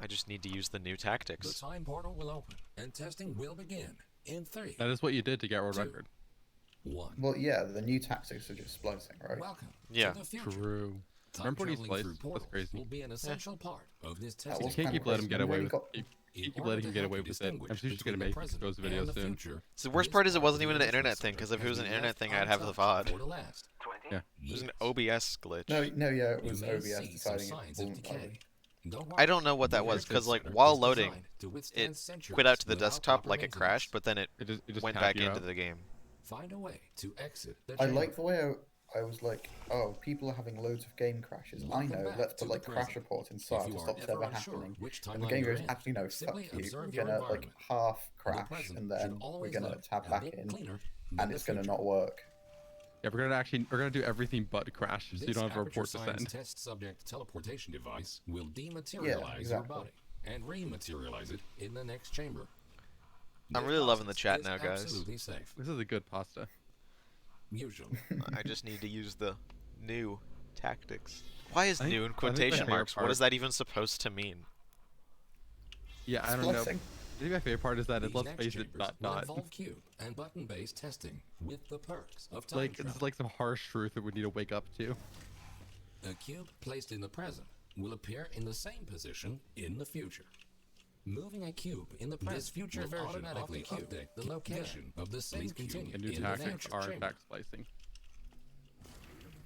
I just need to use the new The tactics. time portal will open, and testing will begin in 3, That is what you did to get world 2, record. 1. Well, yeah, the new tactics are just splicing, right? Welcome Yeah. to the future. True. Time Remember when he traveling through spliced? That's portals crazy. will be an essential part of this That testing. was You can't kind keep of letting him crazy. get We away really with. got... You keep letting him get away with it. I'm sure he's gonna make those videos soon. So the worst part is it wasn't even an internet thing, because if it was an internet thing, I'd have the VOD. Yeah. It was an OBS glitch. No, yeah, it was OBS deciding it wasn't loading. I don't know what that was, because like while loading, it quit out to the desktop like it crashed, but then it It just went tapped back you into out. the game. Find a way to exit the I chamber. like the way I was like, oh, people are having loads of game crashes. I Welcome know, back let's to put the like crash present. reports in If SAR you to are stop this ever ever unsure happening. which And the timeline game you're goes, in, actually no, fuck simply you. observe We're your gonna like environment. half The crash present and should then we're always gonna look tab a back bit in cleaner than and the it's gonna future. not work. Yeah, we're gonna do everything but crash, so you This don't have a Aperture report to Science send. test subject teleportation device will dematerialize your exactly. body and rematerialize it in the next chamber. I'm This really loving the process chat is now, guys. absolutely safe. This is a good pasta. Usually. I just need to use the new tactics. Why is I think- new in I think my quotation favorite marks? What part- is that even supposed to mean? Yeah, I don't know. Splicing. I think my favorite part is that it These let's next face it, chambers dot will dot. involve cube and button-based testing with the perks of time Like travel. it's like some harsh truth that we need to wake up to. A cube placed in the present will appear in the same position in the future. Moving a cube in the present, this future will version automatically update the location of the same cube And new in the tactics future are chamber. back splicing.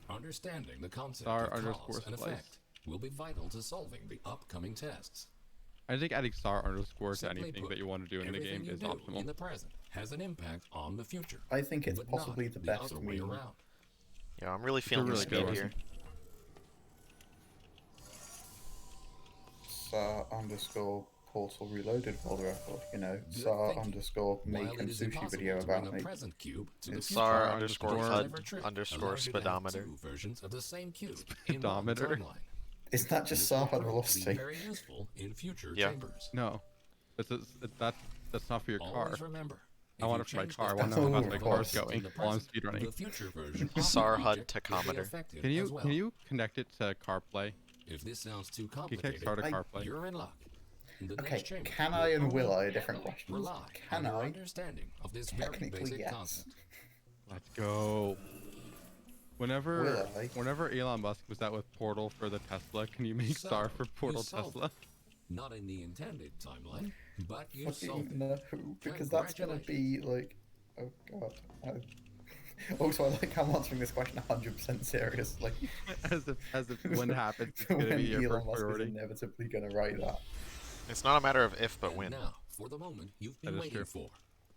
Understanding the concept Star of underscore cause and splice. effect will be vital to solving the upcoming tests. I think adding star underscore to Simply anything put, that you want to do in the everything game you is do optimal. in the present has an impact on the future. I think it's but not possibly the the best other way meme. around. Yeah, I'm really feeling the really good speed one. here. SAR underscore portal reloaded for the record, you know, Good SAR thinking. underscore While making it is sushi impossible video to bring about a me. present cube to the It's future, SAR Star underscore this HUD clever trick underscore allows you to have speedometer. two versions of the same cube in one Speedometer? timeline. Isn't that just This SAR will HUD prove to be velocity? very useful in future Yeah. chambers. No, that's not for your car. Always remember, I if want you it for my change car. I the want to know how Oh, fast my of car's course. going in the while I'm present, speedrunning. the future version of SAR the HUD object will be tachometer. effective Can as well. you connect it to CarPlay? If this sounds too Can you complicated, kickstart a I- CarPlay? you're in luck. The Okay, next chamber can I and will only I are different heavily questions. rely Can on your I? understanding of this very Technically, basic yes. concept. Let's go. Whenever Will I? whenever Elon Musk was out with Portal for the Tesla, can you make So, Star for you Portal solved Tesla? Not in the intended timeline, but you Fucking solved it. no, because that's gonna be like, oh god. Also, I like how I'm answering this question 100% seriously. as if when it happens, it's gonna When be your Elon first Musk is priority. inevitably gonna write that. It's not a matter of if, but And when. now, for the moment you've been That is waiting true. for,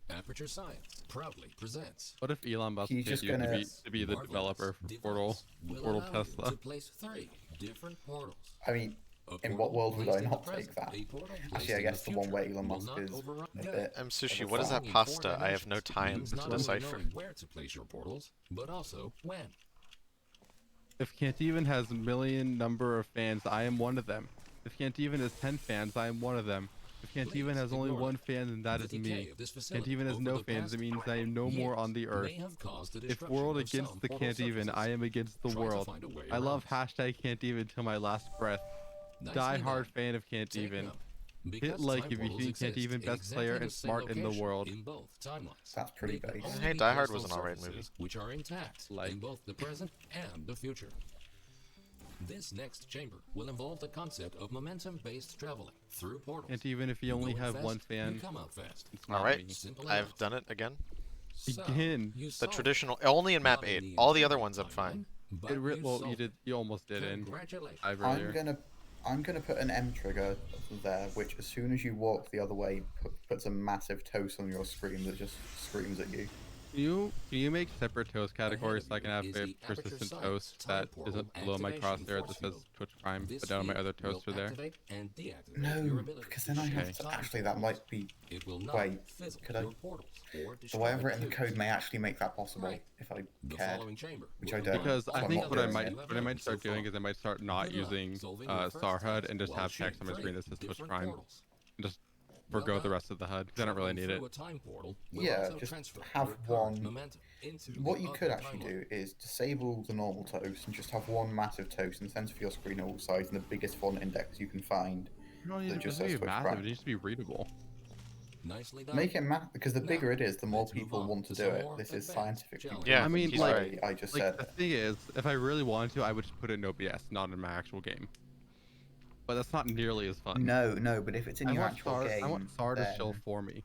Aperture Science proudly presents. What if Elon Musk He's paid just you to gonna- be the Marvelous developer for device will Portal allow you Tesla? to place 3 different portals. I mean, A in portal what world would I placed in the not take present, that? a portal placed Actually, I in guess the one future where Elon will Musk not is overrun- a Yeah. bit. Sushi, of a what is that flag. Allowing 4 pasta? I have no dimensions time means to not only decipher. knowing where to place your portals, but also when. If Cantivan has a million number of fans, I am one of them. If Cantivan has 10 fans, I am one of them. If Cantivan Please has only ignore one them. fan, then that The is decay me. of this facility Cantivan has over no the fans, past it means I am no more on the years earth. may have caused the If destruction world of against some the portal Cantivan, I surfaces. am against the Try to world. find a way I love around. hashtag Cantivan till my last breath. Nicely Die hard done. fan of Take Cantivan. note. Hit Because like time if you portals think exist Cantivan in best exactly player the and same smart in the location world. in both timelines. That's pretty They can base. only Hey, be Die Hard crystal was an alright surfaces movie. which are intact Like- in both the present and the future. This next chamber will involve the concept of momentum-based traveling through portals. Cantivan, if you You only go in have fast, one you fan, come out fast. it's not Alright, me. Simple I've enough. done it again. So, Again. you The solved it. traditional, only in map Not in 8. the All the other intended ones I'm fine. timeline, but Well, you solved did. You almost did in Congratulations. 5 earlier. I'm gonna put an M trigger there, which as soon as you walk the other way, puts a massive toast on your screen that just screams at you. Can you make separate toast categories Ahead so I of can you have is a the Aperture persistent Science toast time that portal isn't below my activation crosshair that force says field. Twitch Prime, This but none of my field other toasts will are there? activate and deactivate No, your ability because to then I have shift to. time Actually, that might be. It will not Wait, fizzle could I- your portals or The destroy way I've written the cubes. code may actually make that possible Right. if I The cared. following chamber which will I don't. Because So I I'm think not what I doing might it. what I might start doing is I might start not Good luck using solving your first Star HUD test and just while have text on my shooting screen that says 3 Twitch different Prime. portals. And just Well forgo the done. rest of the HUD 'cause I don't really need it. Through a time portal will Yeah, also just transfer have your current one- momentum into What the you could other actually timeline. do is disable the normal toast and just have one massive toast in the center of your screen on all sides and the biggest font index you can find, No, it that doesn't just need says to be Twitch massive. It Prime. needs to be readable. Nicely done. Make it because the Now, bigger it is, the more let's move people on want to to do some it. more This is advanced scientifically challenges. I proven. mean, he's like, right. I just like said the it. thing is, if I really wanted to, I would just put it in OBS, not in my actual game. But that's not nearly as fun. No, but if it's in your actual game, I want SAR to chill then for me.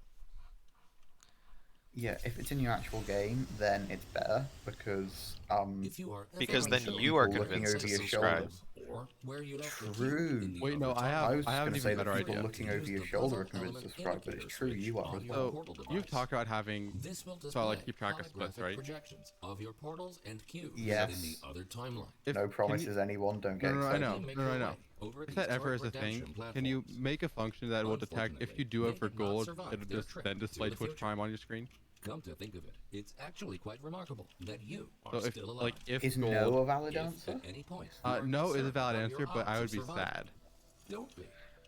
yeah, if it's in your actual game, then it's better because If you are Because ever then unsure you are where looking convinced to to over your subscribe. or where you left the cube True. in the Wait, no, other I tunnel, have I was I just have going an to say even that better people idea. looking Use over your the shoulder are puzzle convinced to element subscribe, but it's indicator true, switch you are. on your So portal you've device. talked about having This will so I like display keep track of splits, holographic right? projections of your portals and cubes in Yes. the other timeline. If, No can you- promises, anyone. Don't get No, I excited. know. Make No, your I know. way over If these that ever is turret a thing, redemption can you platforms. make a function that will detect if you do Unfortunately, it for they did not gold, survive it'll their just trip then to display the Twitch future. Prime on your screen? Come to think of it, it's actually quite remarkable that you So are if still alive. like if Is gold, no a valid If answer? at any point you are no is a concerned valid about answer, your but I would odds be of survival, sad. don't be.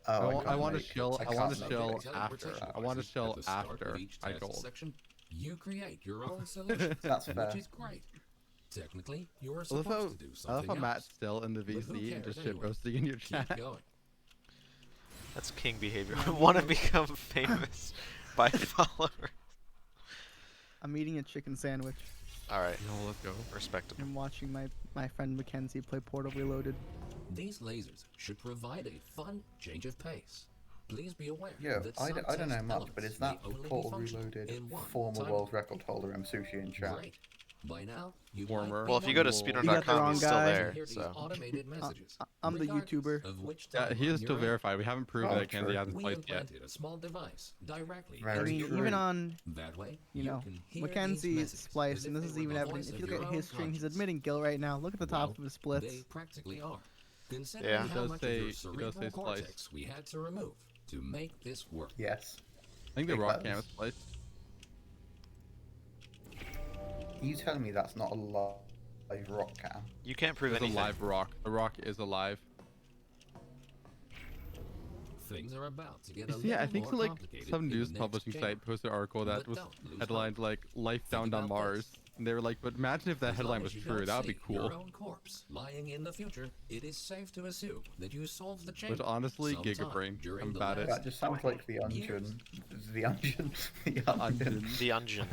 Oh, I want to make- chill. I can't want to make chill it. after. I want to chill At the start after of each I test gold. section, you create your own solutions, That's fair. which is great. Technically, you are I love supposed to do I love something how Matt's else. still in the But who VC and cares just shit anyway? roasting in your Keep chat. going. That's king behavior. I want to become famous by followers. I'm eating a chicken sandwich Alright, No, let's go. respectable. and watching my friend Mackenzie play Portal Reloaded. These lasers should provide a fun change of pace. Please be aware Yeah, that I some don't know test much, but elements is that may only be Portal functional Reloaded in one former timeline. world record holder M Sushi in chat? Great. By now, you Former. might Well, if you go to You got the speedrun.com, wrong he's still guy. there, hear these so. automated messages. I'm the regardless YouTuber. of which Yeah, he timeline is still you're in. verified. We haven't proven Oh, that Kenzie true. hasn't We spliced yet. implanted a small device directly Very I into mean, your true. even brain. on That way, you know can hear Mackenzie these is messages spliced, as and if this is they were even the evident. voice If you of look your at own his stream, he's conscience. admitting guilt right now. Look at the top Well, of his splits. They practically are. Considering Yeah. how It does much say- of your it does cerebral say splice. cortex we had to remove to make this work. Yes. I think the Big rock buttons. cam is spliced. You telling me that's not a live rock cam? You can't prove It's a anything. live rock. The rock is alive. Things are about to get a Yeah, I little think more so. Like complicated some in the news next publishing chamber. site posted an article that But was don't lose headlined hope. like "Life Think Found on about Mars," this. and they were like, "But imagine if that As long headline as was you true. don't That would be see cool." Your own corpse lying in the future, it is safe to assume that you solved the chamber. Which honestly, sometime Gigabrain. during I'm the bad at last That just sounds like the onion. The onion. The onion. onion. The onion.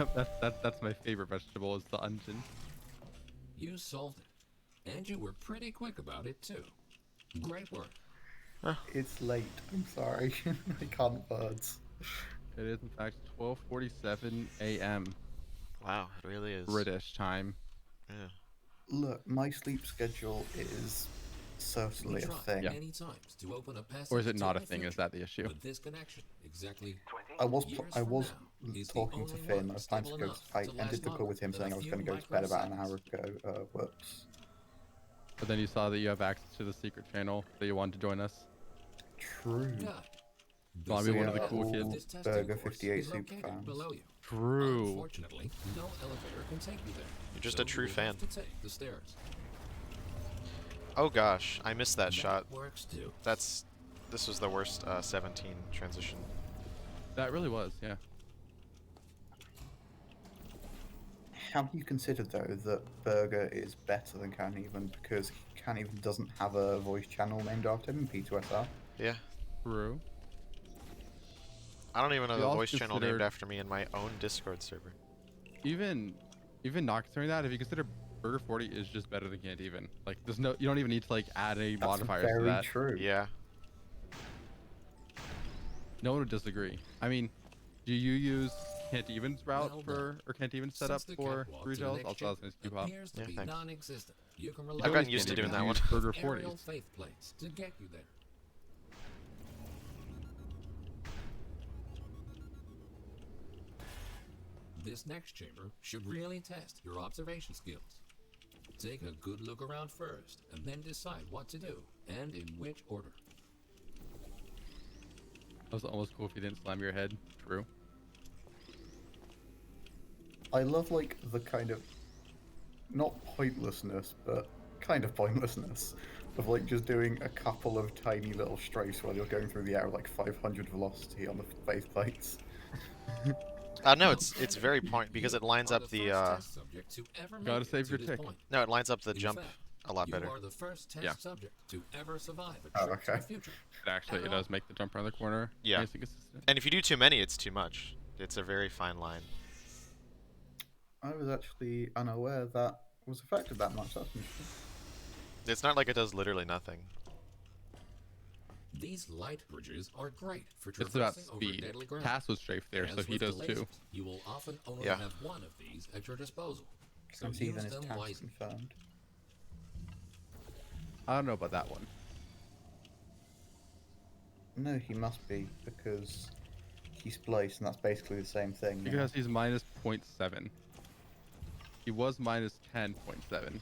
That's my favorite vegetable. Is the onion. You solved it, and you were pretty quick about it too. Great work. It's late. I'm sorry. I can't words. It is in fact 12:47 a.m. Wow, it really is. British time. Yeah. Look, my sleep schedule is certainly We a tried thing. many times to open a passage Or is it to not a the thing? Is future, that the issue? but this connection, exactly I was years I from was now, is the talking to only Finn. one I was trying to stable go. enough I to ended last the call with him longer saying than I a was few going to go to bed about an hour microseconds. ago. Whoops. But then you saw that you have access to the secret channel that you wanted to join us. True. Good. So I'll be one of the Yeah, cool all kids. This testing Burger course 58 is super located fans. below you. True. Unfortunately, no elevator can take you there. You're just so a true you will have fan. to take the stairs. Oh gosh, I missed that shot. Works too. This was the worst 17 transition. That really was, yeah. Have you considered though that Burger is better than Can Even because Can Even doesn't have a voice channel named after him in P2SR? Yeah. True. I don't even know We the also voice channel named considered- after me in my own Discord server. Even not considering that, if you consider Burger 40 is just better than Can't Even. Like, there's no, you don't even need to like add any That's modifiers to very that. true. Yeah. No one would disagree. I mean, do you use Can't Even's route Well for, done. or Can't Even setup Since the for catwalk three to the gels? next I'll tell chamber you pop. appears to Yeah, be thanks. non-existent. You can You rely can I've always gotten used to Can't doing Even that use one. Burger aerial 40s. faith plates to get you there. This next chamber should really test your observation skills. Take a good look around first, and then decide what to do, and in which order. That was almost cool if you didn't slam your head. True. I love like the kind of not pointlessness, but kind of pointlessness of like just doing a couple of tiny little strafes while you're going through the air at like 500 velocity on the faith plates. No, it's very point because it lines up the Gotta save your tick. no, it lines up the jump a lot You better. are the first test Yeah. subject to ever survive a Oh, trip to okay. the future. It does make the jump around the corner. Yeah. nice and consistent. And if you do too many, it's too much. It's a very fine line. I was actually unaware that was affected that much. That's interesting. It's not like it does literally nothing. These light bridges are great for It's about traversing over speed. deadly ground. Tass was strafe there, As so he with does the too. lasers, you will often only Yeah. have one of these at your disposal. So Can't use even his them task wisely. confirmed. I don't know about that one. No, he must be because he's spliced, and that's basically the same thing. you know? Because he's minus 0.7. He was minus 10.7.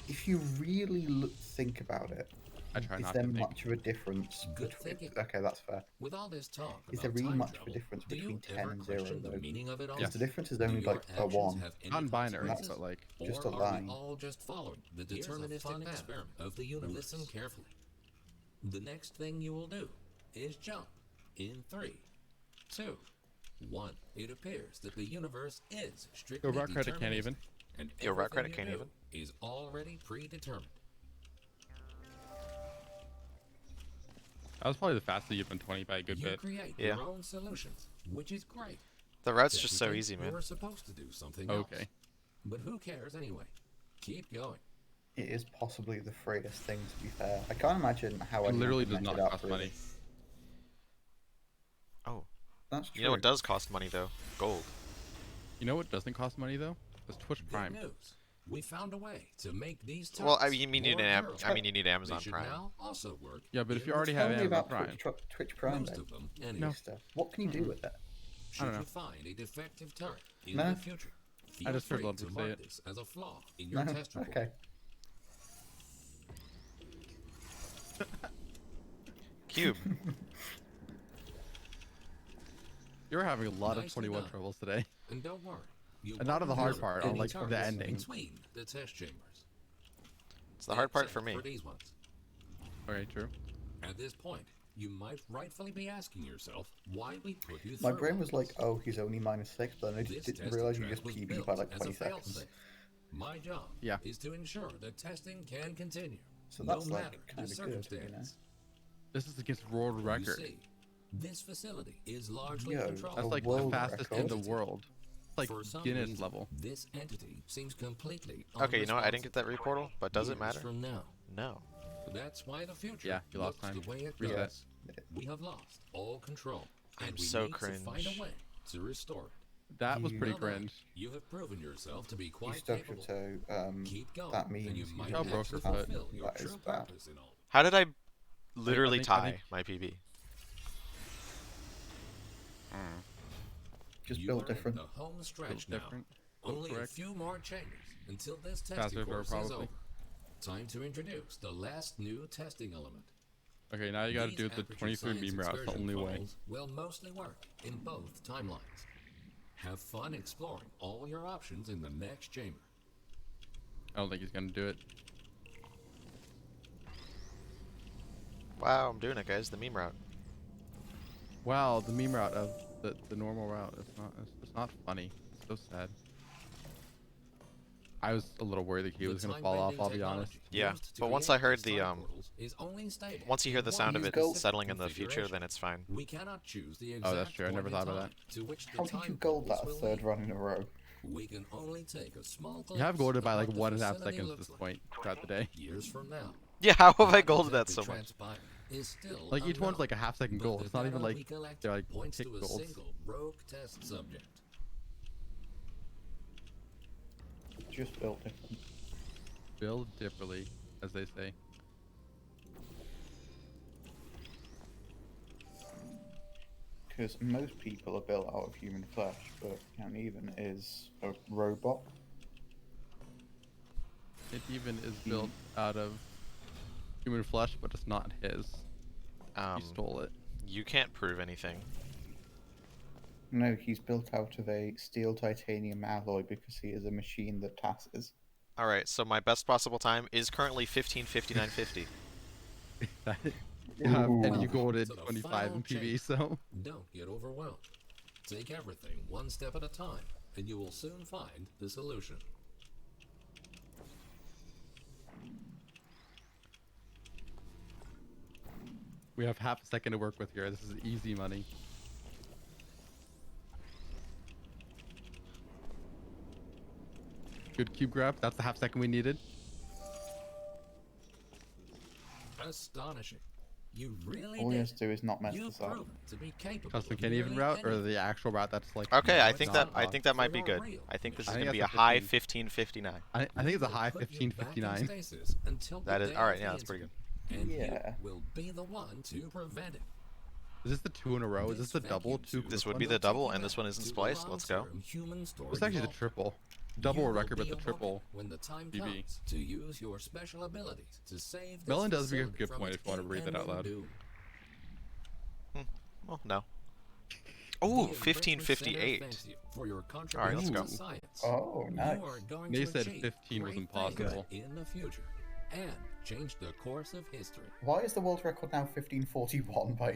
If you really think about it, I try is not there to think. much of a difference Good between? thinking. Okay, that's fair. With all this talk Is about there really time much of a travel, difference do you between 10 ever and 0 question the though? meaning of it all? Yes. The difference is Do only your like a actions 1. have any Non-binary, consequences? but like Just Or a are line. we all just following the deterministic fun experiment of the universe? Listen carefully. The next thing you will do is jump in 3, 2, 1. It appears that the universe is strictly Rock credit can't deterministic, even. and Yo, rock everything credit can't you even. do is already predetermined. That was probably the fastest you've been 20 by a good You bit. create Yeah. your own solutions, which is great. The route's just so Technically, easy, man. You were supposed to do something else. Okay. But who cares anyway? Keep going. It is possibly the freest thing, to be fair. I can't imagine how It anyone literally could does mess not it up, cost really. money. Oh, That's true. you know what does cost money though? Gold. You know what doesn't cost money though? It's Twitch Good Prime. news. We found a way to make these Well, turrets you more need durable. you need Amazon They should Prime. now also work Yeah, but if in you already the have Tell me Amazon about Prime. Twitch Prime, Most then. of them, anyway. No. Stuff. What can you do with it? Should don't know. you find a defective turret in No. the future, feel just heard free Ludwig to say mark it. this as a flaw in your No? test report. Okay. Cube. You're having a lot of Nicely 21 done. troubles today. And don't worry. You And not on the won't hard have part, on, any like, the turrets ending. Between the test chambers. It's the hard part Except for me. For these ones. Okay, true. At this point, you might rightfully be asking yourself why we put you My through brain all was like, this. oh, he's only -6, but then I This didn't testing realize you track just was PB built by like as 20 a seconds. fail-safe. My job Yeah. is to ensure that testing can continue, So no that's matter like the kind of good, circumstance. This is against world record. You see, this facility is largely Yo, controlled. That's a like the world fastest in the record? world. It's like For some Guinness reason, level. This entity seems completely Okay, you know what? I didn't get that unresponsive. reportal, but does it Years matter? From now, No. that's why the future Yeah, you lost looks time. the way it Reset. does. We have lost all control, and we so need to find cringe. a way to restore it. That was pretty Well done. cringe. You have proven yourself to be You quite stubbed your capable. toe. Keep going, That and means you you might How did broke actually her foot. fulfill your That is true bad. purpose in all. How did I literally I tie think- my PB? Just You built are in different. the home stretch Built now. different. Only a correct. few more chambers until this Faster testing for course is probably. over. Time to introduce the last new testing element. Okay, now you gotta These do the aperture 23 science meme route. It's the excursion only way. funnels will mostly work in both timelines. Have fun exploring all your options in the next chamber. I don't think he's gonna do it. Wow, I'm doing it, guys. The meme route. Wow, the meme route of the normal route. It's not funny. It's so sad. I was a little worried that he was gonna fall off. I'll be honest. Yeah, but once I heard the once you hear the sound of it settling in the future, then it's fine. We cannot choose the Oh, that's exact true. I never point in thought of time to which the How did you time gold that pulse will third lead. run in a row? We can only take a small You have glimpse golded by of like what the 1.5 facility seconds at looks this like. point throughout the day. Years from now, Yeah, how have I what golded that exactly so much? transpired is still Like each one's unknown, like a half-second but gold. the It's not even data like we collect they're like points tick to a golds. single rogue test subject. Just built different. Build differently, as they say. Because most people are built out of human flesh, but Count Even is a robot. It even is built out of human flesh, but it's not his. He stole it. You can't prove anything. No, he's built out of a steel titanium alloy because he is a machine that tasses. All right, so my best possible time is currently 15:59:50. Yeah, and Ooh. you golded So the 25 final in PV, chamber. so Don't get overwhelmed. Take everything one step at a time, and you will soon find the solution. We have half a second to work with here. This is easy money. Good cube grab. That's the half second we needed. Astonishing. You really All you have did. to do is not mess You've this up. proven to be capable Custom of can't even nearly route or anything. the actual route that's like. Okay, I it's think not that might be good. I think this is I think gonna be a that's a high 15. 1559. I think it's a high Put you back in 1559. stasis until That the is day all right. of Yeah, the that's pretty good. incident, And Yeah. you will be the one to prevent it. Is this the 2 in a row? Is this the double? Two. This would be the double, and this one isn't spliced. Let's go. It's actually the triple. Double a record, but the triple. When the time PB. comes to use your special abilities to save this Melon does bring a facility good from point its if you want to read that out loud. impending doom. Well, no. Oh, The Infringement Center 1558. thanks you for your All right, let's contribution go. to science. Oh, nice. You are going They to said achieve 15 was great impossible. things in the future and change the course of history. Why is the world record now 1541 by